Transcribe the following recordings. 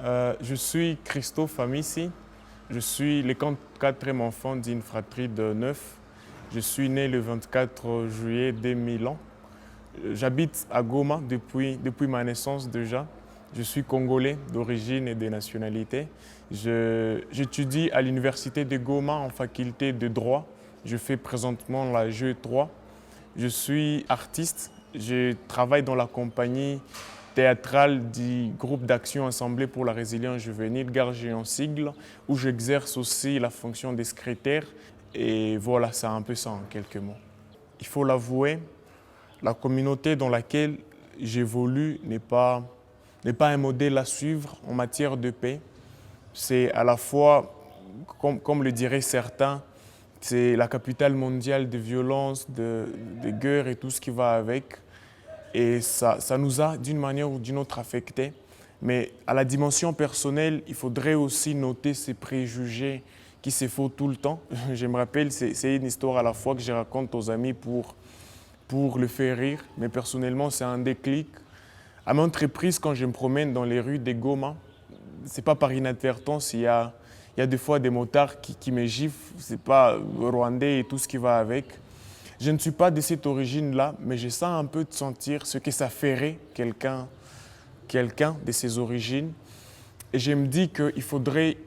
Je suis Christophe Amissi. Je suis le quatrième enfant d'une fratrie de 9. Je suis né le 24 juillet 2000 ans. J'habite à Goma depuis ma naissance déjà. Je suis congolais d'origine et de nationalité. J'étudie à l'université de Goma en faculté de droit. Je fais présentement la GE3. Je suis artiste. Je travaille dans la compagnie théâtrale du groupe d'action Assemblée pour la résilience juvénile, Gare en sigle, où j'exerce aussi la fonction de secrétaire. Et voilà, c'est un peu ça en quelques mots. Il faut l'avouer, la communauté dans laquelle j'évolue n'est pas un modèle à suivre en matière de paix. C'est à la fois, comme le diraient certains, c'est la capitale mondiale de violence, de guerre et tout ce qui va avec. Et ça nous a d'une manière ou d'une autre affectés. Mais à la dimension personnelle, il faudrait aussi noter ces préjugés qui se font tout le temps. Je me rappelle, c'est une histoire à la fois que je raconte aux amis pour le faire rire. Mais personnellement, c'est un déclic. À mon entreprise, quand je me promène dans les rues de Goma, ce n'est pas par inadvertance, il y a des fois des motards qui me giflent. Ce n'est pas rwandais et tout ce qui va avec. Je ne suis pas de cette origine-là, mais je sens un peu de sentir ce que ça ferait quelqu'un de ces origines. Et je me dis qu'il faudrait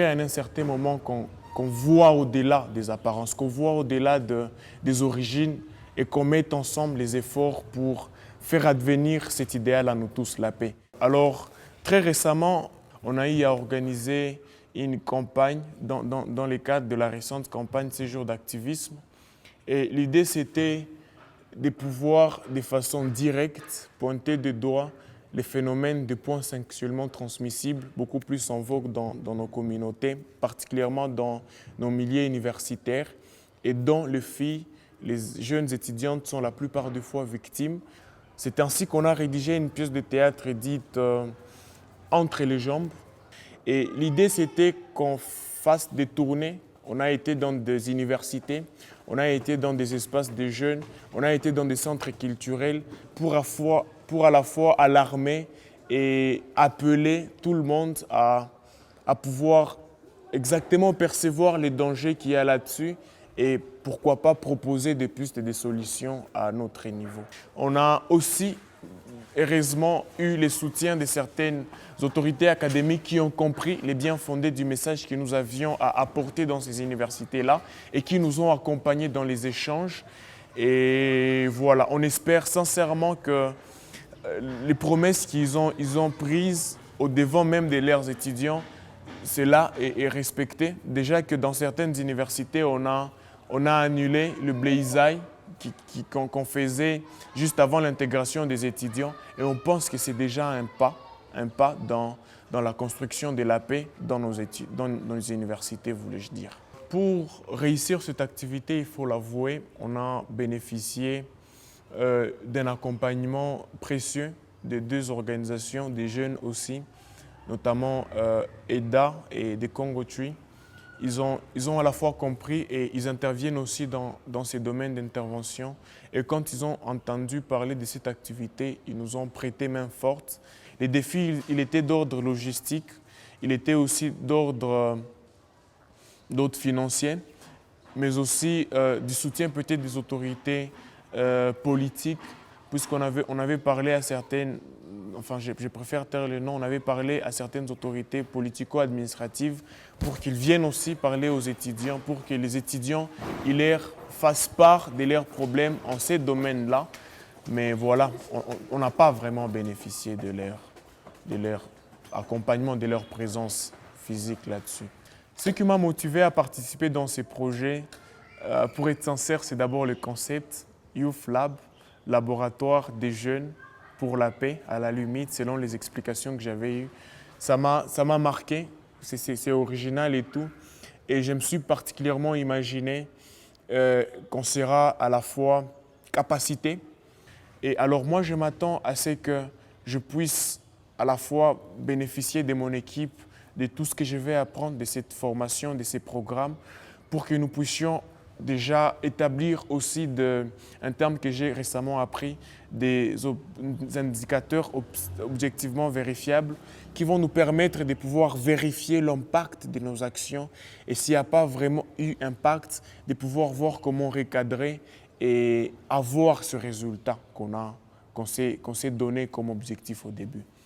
à un certain moment qu'on voit au-delà des apparences, qu'on voit au-delà des origines et qu'on mette ensemble les efforts pour faire advenir cet idéal à nous tous, la paix. Alors, très récemment, on a eu à organiser une campagne dans le cadre de la récente campagne Séjour d'activisme. Et l'idée, c'était de pouvoir, de façon directe, pointer du doigt les phénomènes de points sexuellement transmissibles, beaucoup plus en vogue dans nos communautés, particulièrement dans nos milieux universitaires, et dont les filles, les jeunes étudiantes sont la plupart du fois victimes. C'est ainsi qu'on a rédigé une pièce de théâtre dite Entre les jambes. Et l'idée, c'était qu'on fasse des tournées. On a été dans des universités, on a été dans des espaces de jeunes, on a été dans des centres culturels pour à la fois alarmer et appeler tout le monde à pouvoir exactement percevoir les dangers qu'il y a là-dessus et pourquoi pas proposer des pistes et des solutions à notre niveau. On a aussi heureusement eu le soutien de certaines autorités académiques qui ont compris les bien fondés du message que nous avions à apporter dans ces universités-là et qui nous ont accompagnés dans les échanges. Et voilà, on espère sincèrement que les promesses qu'ils ont prises au devant même de leurs étudiants, cela est respecté. Déjà que dans certaines universités, on a annulé le Blaisai qu'on faisait juste avant l'intégration des étudiants. Et on pense que c'est déjà un pas dans la construction de la paix dans nos universités, voulais-je dire. Pour réussir cette activité, il faut l'avouer, on a bénéficié d'un accompagnement précieux de deux organisations, des jeunes aussi, notamment EDA et des Congo Tree. Ils ont à la fois compris et ils interviennent aussi dans ces domaines d'intervention. Et quand ils ont entendu parler de cette activité, ils nous ont prêté main forte. Les défis, il était d'ordre logistique, il était aussi d'ordre financier, mais aussi du soutien peut-être des autorités politiques, puisqu'on avait parlé à certaines, enfin je préfère taire le nom, on avait parlé à certaines autorités politico-administratives pour qu'ils viennent aussi parler aux étudiants, pour que les étudiants ils leur fassent part de leurs problèmes en ces domaines-là. Mais voilà, on n'a pas vraiment bénéficié de leur accompagnement, de leur présence physique là-dessus. Ce qui m'a motivé à participer dans ces projets, pour être sincère, c'est d'abord le concept Youth Lab, laboratoire des jeunes pour la paix, à la limite, selon les explications que j'avais eues. Ça m'a marqué, c'est original et tout. Et je me suis particulièrement imaginé qu'on sera à la fois capacité. Et alors moi, je m'attends à ce que je puisse à la fois bénéficier de mon équipe, de tout ce que je vais apprendre, de cette formation, de ces programmes, pour que nous puissions déjà établir aussi un terme que j'ai récemment appris, des indicateurs objectivement vérifiables qui vont nous permettre de pouvoir vérifier l'impact de nos actions et s'il n'y a pas vraiment eu impact, de pouvoir voir comment recadrer et avoir ce résultat qu'on s'est donné comme objectif au début.